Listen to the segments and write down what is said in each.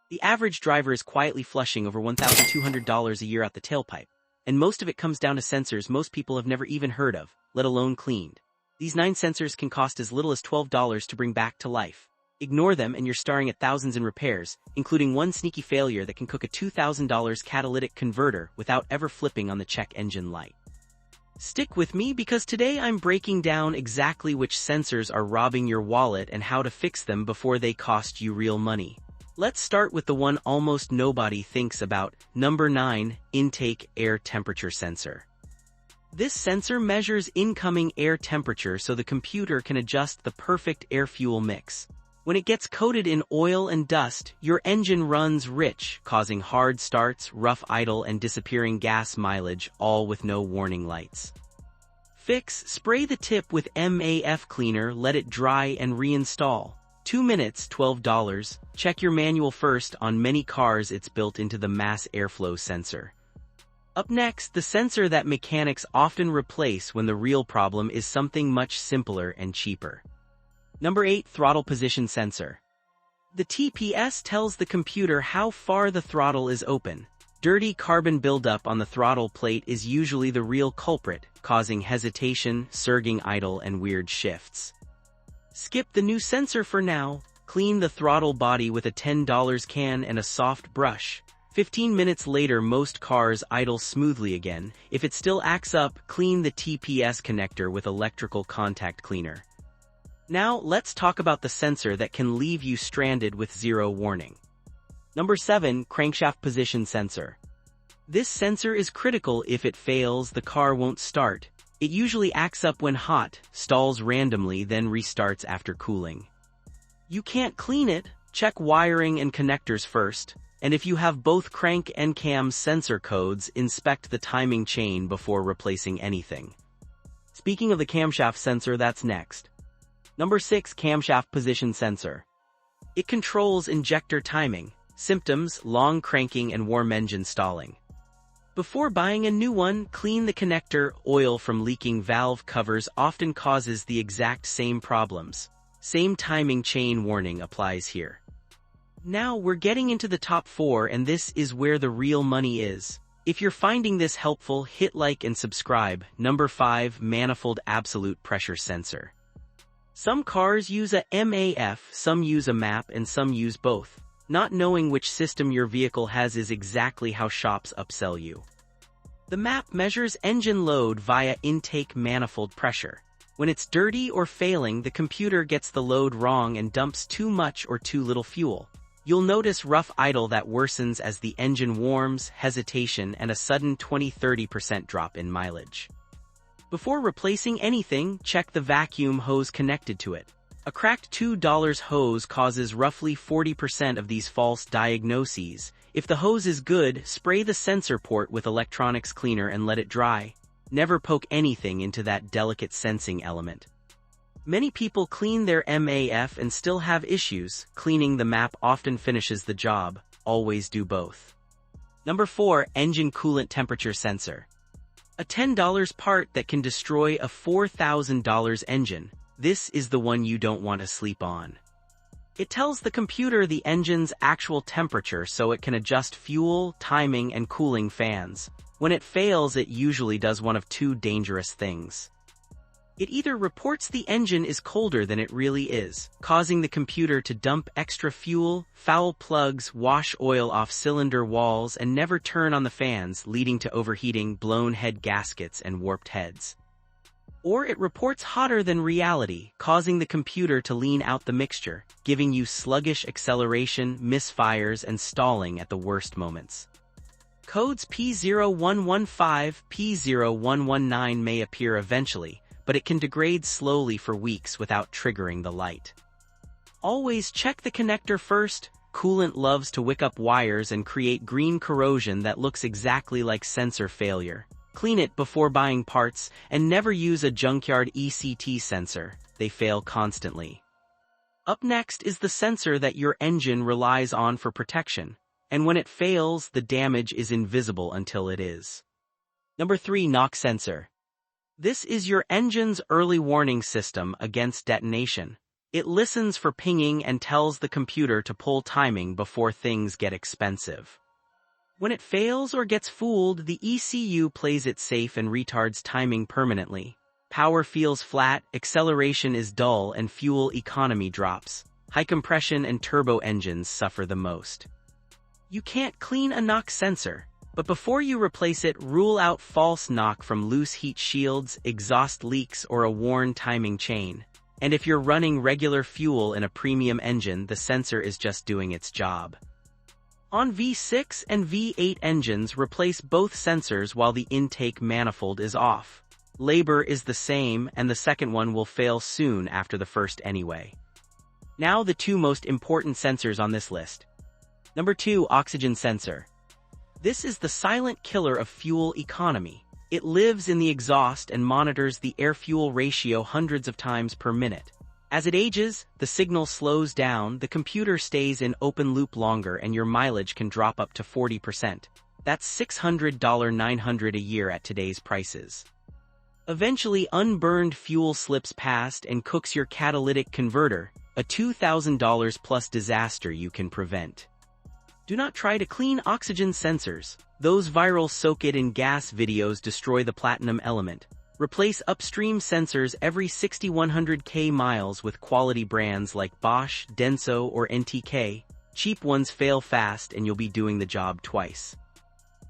The average driver is quietly flushing over $1,200 a year out the tailpipe, and most of it comes down to sensors most people have never even heard of, let alone cleaned. These 9 sensors can cost as little as $12 to bring back to life. Ignore them and you're staring at thousands in repairs, including one sneaky failure that can cook a $2,000 catalytic converter without ever flipping on the check engine light. Stick with me because today I'm breaking down exactly which sensors are robbing your wallet and how to fix them before they cost you real money. Let's start with the one almost nobody thinks about, number 9, Intake Air Temperature Sensor. This sensor measures incoming air temperature so the computer can adjust the perfect air-fuel mix. When it gets coated in oil and dust, your engine runs rich, causing hard starts, rough idle, and disappearing gas mileage, all with no warning lights. Fix: spray the tip with MAF cleaner, let it dry, and reinstall. 2 minutes, $12. Check your manual first. On many cars it's built into the mass airflow sensor. Up next, the sensor that mechanics often replace when the real problem is something much simpler and cheaper. Number 8, Throttle Position Sensor. The TPS tells the computer how far the throttle is open. Dirty carbon buildup on the throttle plate is usually the real culprit, causing hesitation, surging idle, and weird shifts. Skip the new sensor for now. Clean the throttle body with a $10 can and a soft brush. 15 minutes later, most cars idle smoothly again. If it still acts up, clean the TPS connector with electrical contact cleaner. Now, let's talk about the sensor that can leave you stranded with zero warning. Number 7, Crankshaft Position Sensor. This sensor is critical. If it fails, the car won't start. It usually acts up when hot, stalls randomly, then restarts after cooling. You can't clean it. Check wiring and connectors first, and if you have both crank and cam sensor codes, inspect the timing chain before replacing anything. Speaking of the camshaft sensor, that's next. Number 6, Camshaft Position Sensor. It controls injector timing. Symptoms: long cranking and warm engine stalling. Before buying a new one, clean the connector. Oil from leaking valve covers often causes the exact same problems. Same timing chain warning applies here. Now we're getting into the top 4, and this is where the real money is. If you're finding this helpful, hit like and subscribe. Number 5, Manifold Absolute Pressure Sensor. Some cars use a MAF, some use a MAP, and some use both. Not knowing which system your vehicle has is exactly how shops upsell you. The MAP measures engine load via intake manifold pressure. When it's dirty or failing, the computer gets the load wrong and dumps too much or too little fuel. You'll notice rough idle that worsens as the engine warms, hesitation, and a sudden 20–30% drop in mileage. Before replacing anything, check the vacuum hose connected to it. A cracked $2 hose causes roughly 40% of these false diagnoses. If the hose is good, spray the sensor port with electronics cleaner and let it dry. Never poke anything into that delicate sensing element. Many people clean their MAF and still have issues. Cleaning the MAP often finishes the job. Always do both. Number 4, Engine Coolant Temperature Sensor. A $10 part that can destroy a $4,000 engine. This is the one you don't want to sleep on. It tells the computer the engine's actual temperature so it can adjust fuel, timing, and cooling fans. When it fails, it usually does one of 2 dangerous things. It either reports the engine is colder than it really is, causing the computer to dump extra fuel, foul plugs, wash oil off cylinder walls, and never turn on the fans, leading to overheating, blown head gaskets, and warped heads. Or it reports hotter than reality, causing the computer to lean out the mixture, giving you sluggish acceleration, misfires, and stalling at the worst moments. Codes P0115, P0119 may appear eventually, but it can degrade slowly for weeks without triggering the light. Always check the connector first. Coolant loves to wick up wires and create green corrosion that looks exactly like sensor failure. Clean it before buying parts, and never use a junkyard ECT sensor. They fail constantly. Up next is the sensor that your engine relies on for protection, and when it fails, the damage is invisible until it is. Number 3, Knock Sensor. This is your engine's early warning system against detonation. It listens for pinging and tells the computer to pull timing before things get expensive. When it fails or gets fooled, the ECU plays it safe and retards timing permanently. Power feels flat, acceleration is dull, and fuel economy drops. High compression and turbo engines suffer the most. You can't clean a knock sensor, but before you replace it, rule out false knock from loose heat shields, exhaust leaks, or a worn timing chain. And if you're running regular fuel in a premium engine, the sensor is just doing its job. On V6 and V8 engines, replace both sensors while the intake manifold is off. Labor is the same, and the second one will fail soon after the first anyway. Now the two most important sensors on this list. Number 2, oxygen sensor. This is the silent killer of fuel economy. It lives in the exhaust and monitors the air-fuel ratio hundreds of times per minute. As it ages, the signal slows down, the computer stays in open loop longer, and your mileage can drop up to 40%. That's $600-900 a year at today's prices. Eventually, unburned fuel slips past and cooks your catalytic converter, a $2,000 plus disaster you can prevent. Do not try to clean oxygen sensors. Those viral soak it in gas videos destroy the platinum element. Replace upstream sensors every 6,100 miles with quality brands like Bosch, Denso, or NTK. Cheap ones fail fast and you'll be doing the job twice.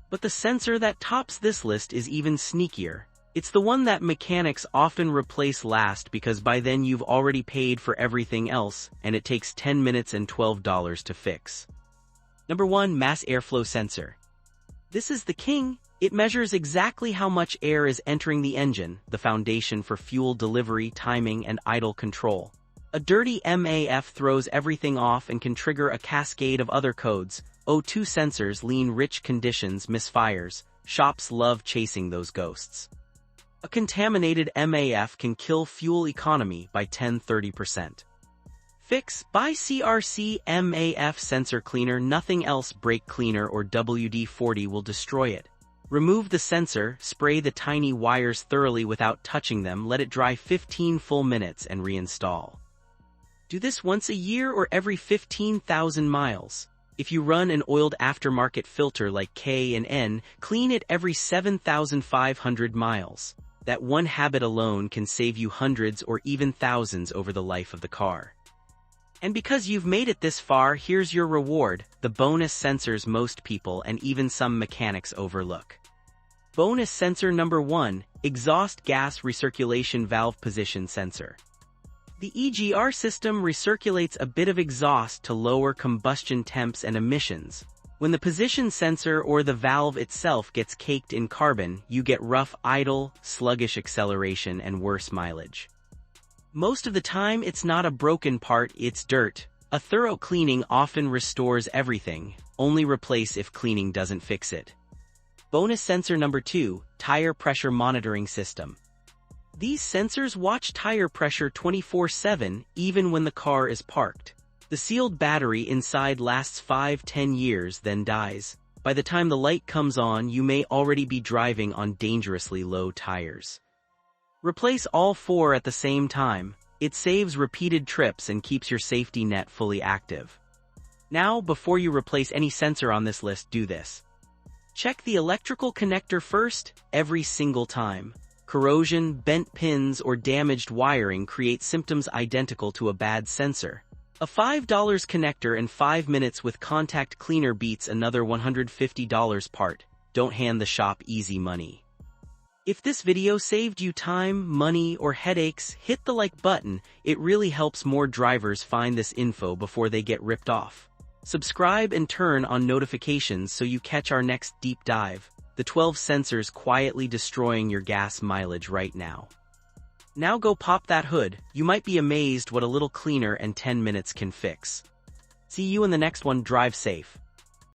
But the sensor that tops this list is even sneakier. It's the one that mechanics often replace last because by then you've already paid for everything else, and it takes 10 minutes and $12 to fix. Number 1, mass airflow sensor. This is the king. It measures exactly how much air is entering the engine, the foundation for fuel delivery, timing, and idle control. A dirty MAF throws everything off and can trigger a cascade of other codes. O2 sensors lean rich conditions, misfires. Shops love chasing those ghosts. A contaminated MAF can kill fuel economy by 10–30%. Fix: buy CRC MAF sensor cleaner, nothing else. Brake cleaner or WD-40 will destroy it. Remove the sensor, spray the tiny wires thoroughly without touching them, let it dry 15 full minutes and reinstall. Do this once a year or every 15,000 miles. If you run an oiled aftermarket filter like K and N, clean it every 7,500 miles. That one habit alone can save you hundreds or even thousands over the life of the car. And because you've made it this far, here's your reward, the bonus sensors most people and even some mechanics overlook. Bonus sensor number 1, exhaust gas recirculation valve position sensor. The EGR system recirculates a bit of exhaust to lower combustion temps and emissions. When the position sensor or the valve itself gets caked in carbon, you get rough idle, sluggish acceleration, and worse mileage. Most of the time, it's not a broken part, it's dirt. A thorough cleaning often restores everything, only replace if cleaning doesn't fix it. Bonus sensor number 2, tire pressure monitoring system. These sensors watch tire pressure 24/7, even when the car is parked. The sealed battery inside lasts 5–10 years, then dies. By the time the light comes on, you may already be driving on dangerously low tires. Replace all 4 at the same time. It saves repeated trips and keeps your safety net fully active. Now, before you replace any sensor on this list, do this. Check the electrical connector first, every single time. Corrosion, bent pins, or damaged wiring create symptoms identical to a bad sensor. A $5 connector in 5 minutes with contact cleaner beats another $150 part. Don't hand the shop easy money. If this video saved you time, money, or headaches, hit the like button. It really helps more drivers find this info before they get ripped off. Subscribe and turn on notifications so you catch our next deep dive. The 12 sensors quietly destroying your gas mileage right now. Now go pop that hood. You might be amazed what a little cleaner and 10 minutes can fix. See you in the next one. Drive safe.